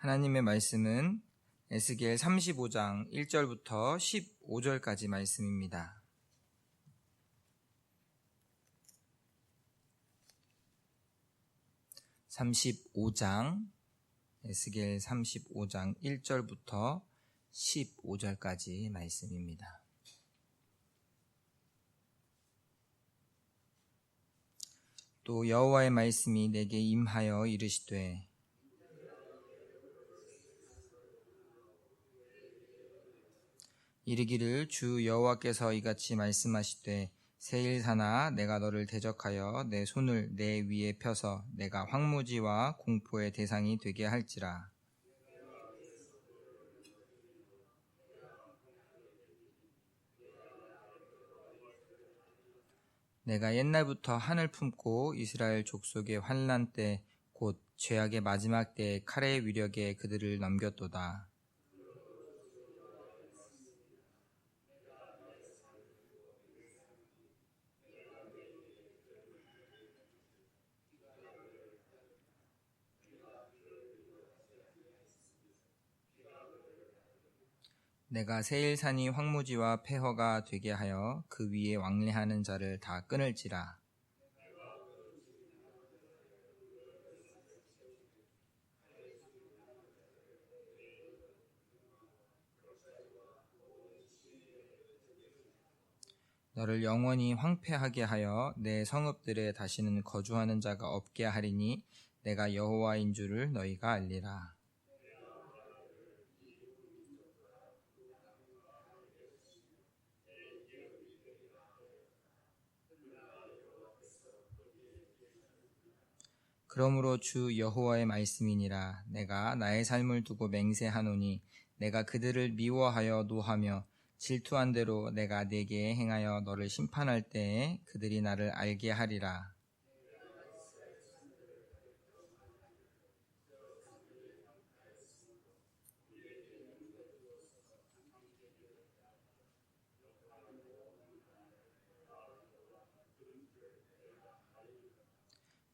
하나님의 말씀은 에스겔 35장 1절부터 15절까지 말씀입니다. 에스겔 35장 1절부터 15절까지 말씀입니다. 또 여호와의 말씀이 내게 임하여 이르시되 이르기를 주 여호와께서 이같이 말씀하시되 세일사나 내가 너를 대적하여 내 손을 내 위에 펴서 내가 황무지와 공포의 대상이 되게 할지라. 내가 옛날부터 한을 품고 이스라엘 족속의 환난 때 곧 죄악의 마지막 때에 칼의 위력에 그들을 넘겼도다. 내가 세일산이 황무지와 폐허가 되게 하여 그 위에 왕래하는 자를 다 끊을지라. 너를 영원히 황폐하게 하여 내 성읍들에 다시는 거주하는 자가 없게 하리니 내가 여호와인 줄을 너희가 알리라. 그러므로 주 여호와의 말씀이니라. 내가 나의 삶을 두고 맹세하노니 내가 그들을 미워하여 노하며 질투한 대로 내가 네게 행하여 너를 심판할 때에 그들이 나를 알게 하리라.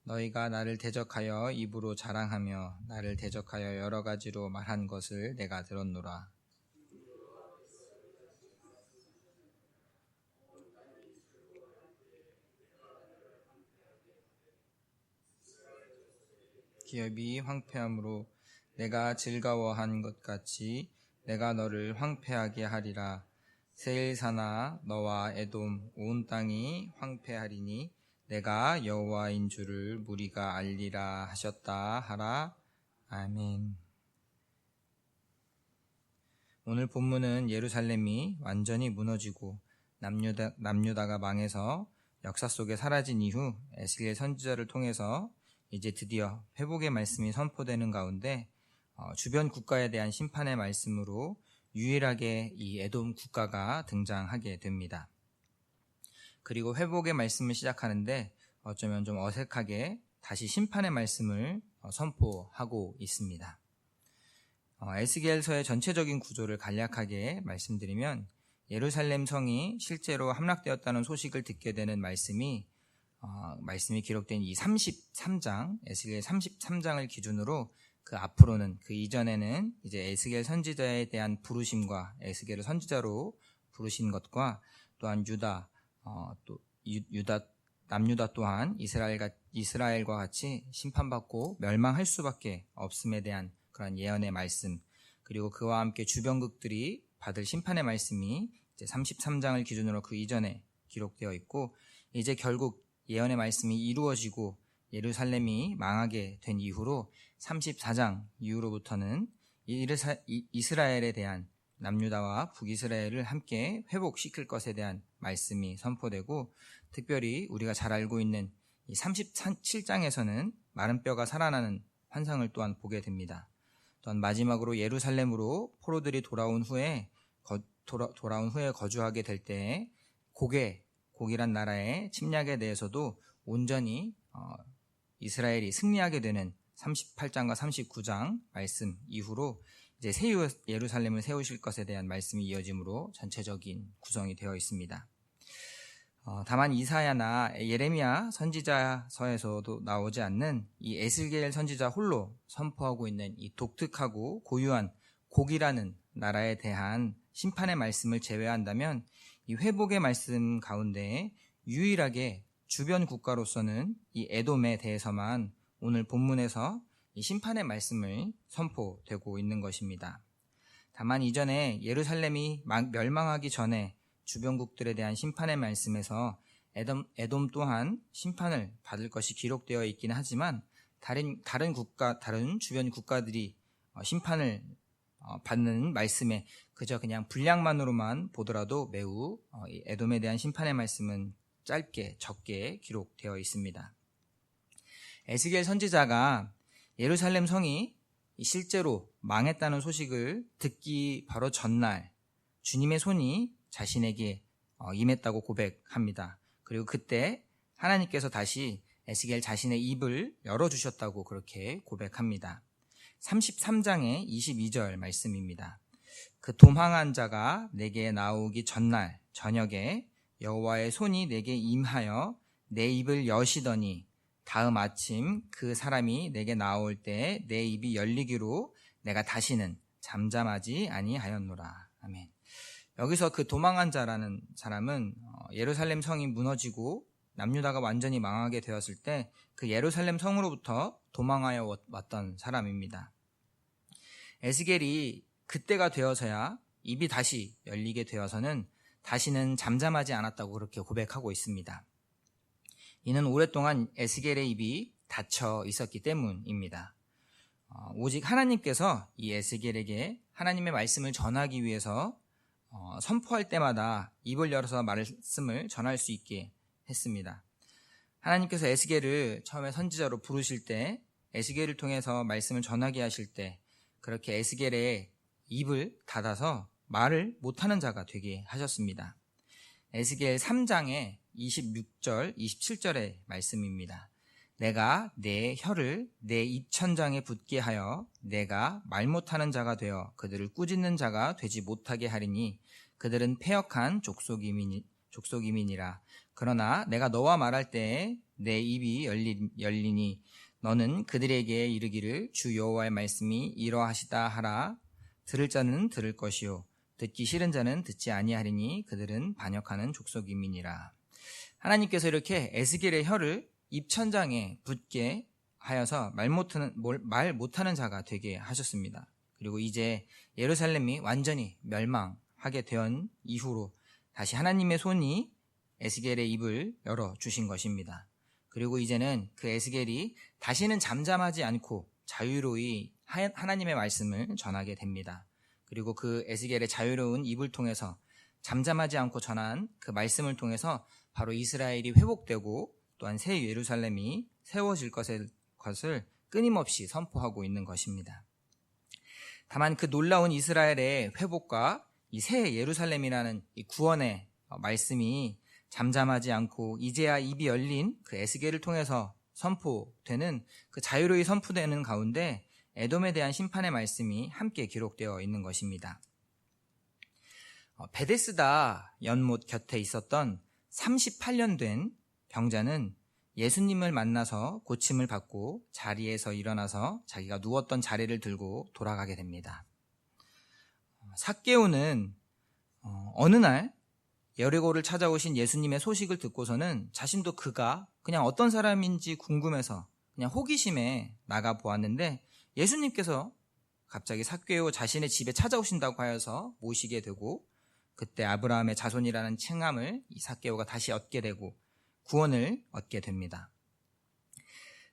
너희가 나를 대적하여 입으로 자랑하며 나를 대적하여 여러 가지로 말한 것을 내가 들었노라. 기업이 황폐함으로 내가 즐거워한 것 같이 내가 너를 황폐하게 하리라. 세일사나 너와 에돔 온 땅이 황폐하리니 내가 여호와인 줄을 무리가 알리라 하셨다 하라. 아멘. 오늘 본문은 예루살렘이 완전히 무너지고 남유다가 망해서 역사 속에 사라진 이후 에스겔 선지자를 통해서 이제 드디어 회복의 말씀이 선포되는 가운데 주변 국가에 대한 심판의 말씀으로 유일하게 이 에돔 국가가 등장하게 됩니다. 그리고 회복의 말씀을 시작하는데 어쩌면 좀 어색하게 다시 심판의 말씀을 선포하고 있습니다. 에스겔서의 전체적인 구조를 간략하게 말씀드리면 예루살렘 성이 실제로 함락되었다는 소식을 듣게 되는 말씀이 기록된 이 33장, 에스겔 33장을 기준으로 그 앞으로는 그 이전에는 이제 에스겔 선지자에 대한 부르심과 에스겔을 선지자로 부르신 것과 또한 남유다 또한 이스라엘과 같이 심판받고 멸망할 수밖에 없음에 대한 그런 예언의 말씀, 그리고 그와 함께 주변국들이 받을 심판의 말씀이 이제 33장을 기준으로 그 이전에 기록되어 있고, 이제 결국 예언의 말씀이 이루어지고 예루살렘이 망하게 된 이후로 34장 이후로부터는 이스라엘에 대한 남유다와 북이스라엘을 함께 회복시킬 것에 대한 말씀이 선포되고, 특별히 우리가 잘 알고 있는 이 37장에서는 마른 뼈가 살아나는 환상을 또한 보게 됩니다. 또한 마지막으로 예루살렘으로 포로들이 돌아온 후에 거주하게 될 때에 곡이란 나라의 침략에 대해서도 온전히 이스라엘이 승리하게 되는 38장과 39장 말씀 이후로 이제 새 예루살렘을 세우실 것에 대한 말씀이 이어짐으로 전체적인 구성이 되어 있습니다. 다만 이사야나 예레미야 선지자서에서도 나오지 않는 이 에스겔 선지자 홀로 선포하고 있는 이 독특하고 고유한 곡이라는 나라에 대한 심판의 말씀을 제외한다면 이 회복의 말씀 가운데 유일하게 주변 국가로서는 이 에돔에 대해서만 오늘 본문에서 이 심판의 말씀을 선포되고 있는 것입니다. 다만 이전에 예루살렘이 멸망하기 전에 주변국들에 대한 심판의 말씀에서 에돔 또한 심판을 받을 것이 기록되어 있긴 하지만 다른 주변 국가들이 심판을 받는 말씀에 그저 그냥 분량만으로만 보더라도 매우 에돔에 대한 심판의 말씀은 짧게 적게 기록되어 있습니다. 에스겔 선지자가 예루살렘 성이 실제로 망했다는 소식을 듣기 바로 전날 주님의 손이 자신에게 임했다고 고백합니다. 그리고 그때 하나님께서 다시 에스겔 자신의 입을 열어주셨다고 그렇게 고백합니다. 33장의 22절 말씀입니다. 그 도망한 자가 내게 나오기 전날 저녁에 여호와의 손이 내게 임하여 내 입을 여시더니 다음 아침 그 사람이 내게 나올 때 내 입이 열리기로 내가 다시는 잠잠하지 아니하였노라. 아멘. 여기서 그 도망한 자라는 사람은 예루살렘 성이 무너지고 남유다가 완전히 망하게 되었을 때 그 예루살렘 성으로부터 도망하여 왔던 사람입니다. 에스겔이 그때가 되어서야 입이 다시 열리게 되어서는 다시는 잠잠하지 않았다고 그렇게 고백하고 있습니다. 이는 오랫동안 에스겔의 입이 닫혀 있었기 때문입니다. 오직 하나님께서 이 에스겔에게 하나님의 말씀을 전하기 위해서 선포할 때마다 입을 열어서 말씀을 전할 수 있게 했습니다. 하나님께서 에스겔을 처음에 선지자로 부르실 때 에스겔을 통해서 말씀을 전하게 하실 때 그렇게 에스겔의 입을 닫아서 말을 못하는 자가 되게 하셨습니다. 에스겔 3장의 26절, 27절의 말씀입니다. 내가 내 혀를 내 입천장에 붙게 하여 내가 말 못하는 자가 되어 그들을 꾸짖는 자가 되지 못하게 하리니 그들은 패역한 족속이민이라. 그러나 내가 너와 말할 때에 내 입이 열리니 너는 그들에게 이르기를 주 여호와의 말씀이 이러하시다 하라. 들을 자는 들을 것이요 듣기 싫은 자는 듣지 아니하리니 그들은 반역하는 족속이민이라. 하나님께서 이렇게 에스겔의 혀를 입천장에 붙게 하여서 말 못하는 자가 되게 하셨습니다. 그리고 이제 예루살렘이 완전히 멸망하게 된 이후로 다시 하나님의 손이 에스겔의 입을 열어주신 것입니다. 그리고 이제는 그 에스겔이 다시는 잠잠하지 않고 자유로이 하나님의 말씀을 전하게 됩니다. 그리고 그 에스겔의 자유로운 입을 통해서 잠잠하지 않고 전한 그 말씀을 통해서 바로 이스라엘이 회복되고 또한 새 예루살렘이 세워질 것을 끊임없이 선포하고 있는 것입니다. 다만 그 놀라운 이스라엘의 회복과 이 새 예루살렘이라는 이 구원의 말씀이 잠잠하지 않고 이제야 입이 열린 그 에스겔을 통해서 선포되는 그 자유로이 선포되는 가운데 에돔에 대한 심판의 말씀이 함께 기록되어 있는 것입니다. 베데스다 연못 곁에 있었던 38년 된 병자는 예수님을 만나서 고침을 받고 자리에서 일어나서 자기가 누웠던 자리를 들고 돌아가게 됩니다. 삭개오는 어느 날 여리고를 찾아오신 예수님의 소식을 듣고서는 자신도 그가 그냥 어떤 사람인지 궁금해서 그냥 호기심에 나가 보았는데 예수님께서 갑자기 삭개오 자신의 집에 찾아오신다고 하여서 모시게 되고 그때 아브라함의 자손이라는 칭함을 이 삭개오가 다시 얻게 되고 구원을 얻게 됩니다.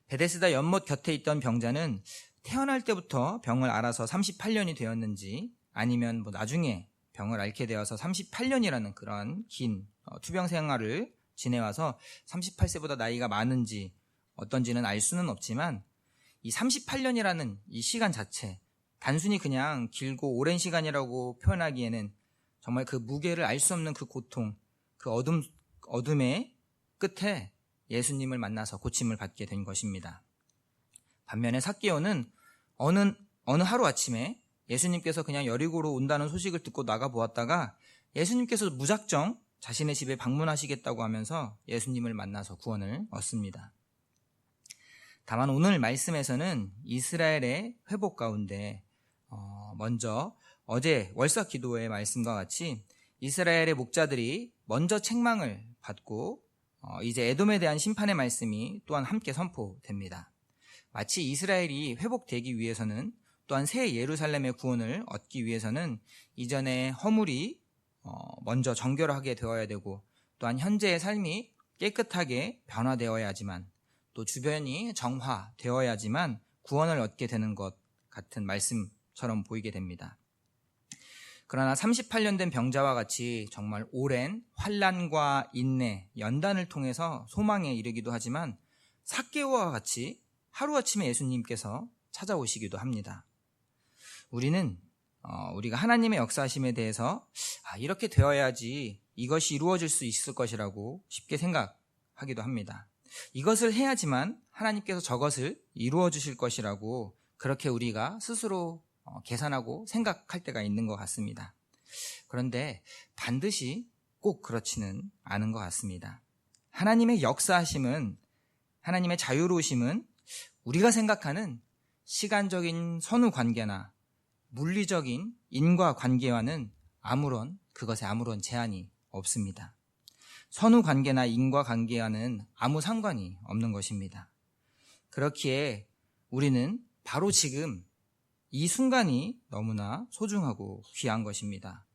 베데스다 연못 곁에 있던 병자는 태어날 때부터 병을 앓아서 38년이 되었는지 아니면 나중에 병을 앓게 되어서 38년이라는 그런 긴 투병 생활을 지내와서 38세보다 나이가 많은지 어떤지는 알 수는 없지만 이 38년이라는 이 시간 자체 단순히 그냥 길고 오랜 시간이라고 표현하기에는 정말 그 무게를 알 수 없는 그 고통, 그 어둠의 끝에 예수님을 만나서 고침을 받게 된 것입니다. 반면에 삭개오는 어느 하루아침에 예수님께서 그냥 여리고로 온다는 소식을 듣고 나가 보았다가 예수님께서 무작정 자신의 집에 방문하시겠다고 하면서 예수님을 만나서 구원을 얻습니다. 다만 오늘 말씀에서는 이스라엘의 회복 가운데 먼저 어제 월석 기도의 말씀과 같이 이스라엘의 목자들이 먼저 책망을 받고 이제 에돔에 대한 심판의 말씀이 또한 함께 선포됩니다. 마치 이스라엘이 회복되기 위해서는 또한 새 예루살렘의 구원을 얻기 위해서는 이전의 허물이 먼저 정결하게 되어야 되고 또한 현재의 삶이 깨끗하게 변화되어야지만 또 주변이 정화되어야지만 구원을 얻게 되는 것 같은 말씀처럼 보이게 됩니다. 그러나 38년 된 병자와 같이 정말 오랜 환난과 인내, 연단을 통해서 소망에 이르기도 하지만 삭개오와 같이 하루아침에 예수님께서 찾아오시기도 합니다. 우리가 하나님의 역사하심에 대해서 이렇게 되어야지 이것이 이루어질 수 있을 것이라고 쉽게 생각하기도 합니다. 이것을 해야지만 하나님께서 저것을 이루어 주실 것이라고 그렇게 우리가 스스로 계산하고 생각할 때가 있는 것 같습니다. 그런데 반드시 꼭 그렇지는 않은 것 같습니다. 하나님의 역사하심은, 하나님의 자유로우심은 우리가 생각하는 시간적인 선후 관계나 물리적인 인과관계와는 그것에 아무런 제한이 없습니다. 선후관계나 인과관계와는 아무 상관이 없는 것입니다. 그렇기에 우리는 바로 지금 이 순간이 너무나 소중하고 귀한 것입니다.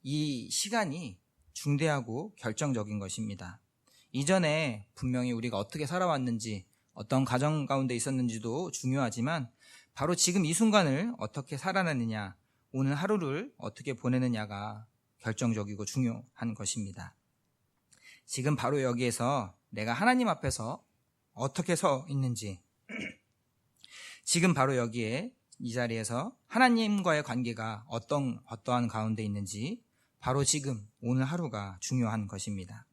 이 시간이 중대하고 결정적인 것입니다. 이전에 분명히 우리가 어떻게 살아왔는지, 어떤 가정 가운데 있었는지도 중요하지만 바로 지금 이 순간을 어떻게 살아내느냐, 오늘 하루를 어떻게 보내느냐가 결정적이고 중요한 것입니다. 지금 바로 여기에서 내가 하나님 앞에서 어떻게 서 있는지, 지금 바로 여기에 이 자리에서 하나님과의 관계가 어떠한 가운데 있는지 바로 지금 오늘 하루가 중요한 것입니다.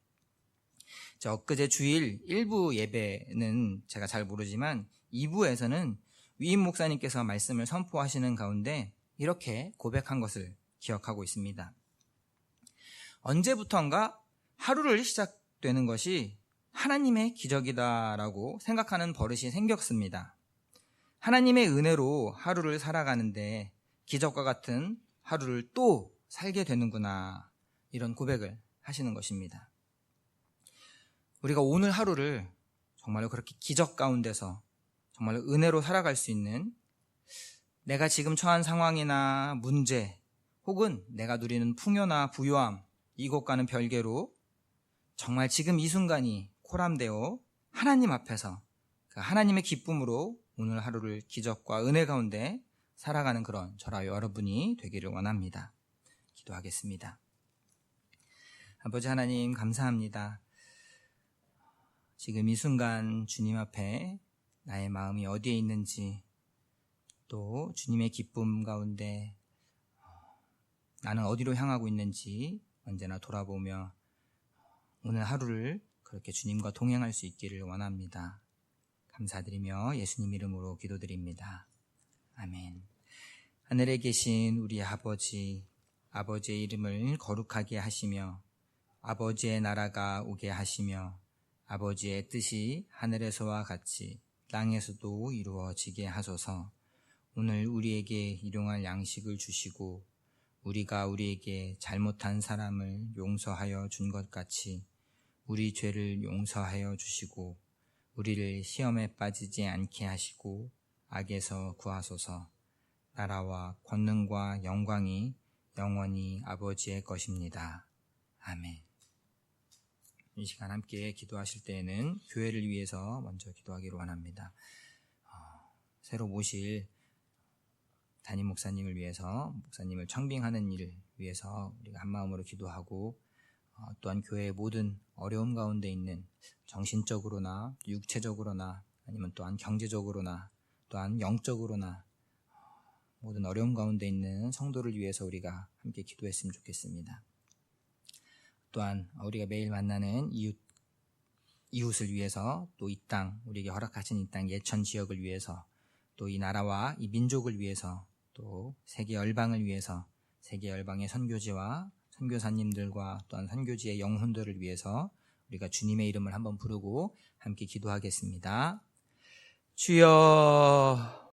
엊그제 주일 1부 예배는 제가 잘 모르지만 2부에서는 위임 목사님께서 말씀을 선포하시는 가운데 이렇게 고백한 것을 기억하고 있습니다. 언제부턴가 하루를 시작되는 것이 하나님의 기적이다라고 생각하는 버릇이 생겼습니다. 하나님의 은혜로 하루를 살아가는데 기적과 같은 하루를 또 살게 되는구나, 이런 고백을 하시는 것입니다. 우리가 오늘 하루를 정말로 그렇게 기적 가운데서 정말 은혜로 살아갈 수 있는, 내가 지금 처한 상황이나 문제 혹은 내가 누리는 풍요나 부요함, 이것과는 별개로 정말 지금 이 순간이 코람되어 하나님 앞에서 그 하나님의 기쁨으로 오늘 하루를 기적과 은혜 가운데 살아가는 그런 저와 여러분이 되기를 원합니다. 기도하겠습니다. 아버지 하나님, 감사합니다. 지금 이 순간 주님 앞에 나의 마음이 어디에 있는지, 또 주님의 기쁨 가운데 나는 어디로 향하고 있는지 언제나 돌아보며 오늘 하루를 그렇게 주님과 동행할 수 있기를 원합니다. 감사드리며 예수님 이름으로 기도드립니다. 아멘. 하늘에 계신 우리 아버지의 이름을 거룩하게 하시며 아버지의 나라가 오게 하시며 아버지의 뜻이 하늘에서와 같이 땅에서도 이루어지게 하소서. 오늘 우리에게 일용할 양식을 주시고 우리가 우리에게 잘못한 사람을 용서하여 준 것 같이 우리 죄를 용서하여 주시고 우리를 시험에 빠지지 않게 하시고 악에서 구하소서. 나라와 권능과 영광이 영원히 아버지의 것입니다. 아멘. 이 시간 함께 기도하실 때에는 교회를 위해서 먼저 기도하기를 원합니다. 새로 모실 담임 목사님을 위해서, 목사님을 청빙하는 일을 위해서 우리가 한마음으로 기도하고, 또한 교회의 모든 어려움 가운데 있는 정신적으로나 육체적으로나 아니면 또한 경제적으로나 또한 영적으로나 모든 어려움 가운데 있는 성도를 위해서 우리가 함께 기도했으면 좋겠습니다. 또한 우리가 매일 만나는 이웃을 위해서, 또 이 땅, 우리에게 허락하신 이 땅 예천 지역을 위해서, 또 이 나라와 이 민족을 위해서, 또 세계 열방을 위해서 세계 열방의 선교지와 선교사님들과 또한 선교지의 영혼들을 위해서 우리가 주님의 이름을 한번 부르고 함께 기도하겠습니다. 주여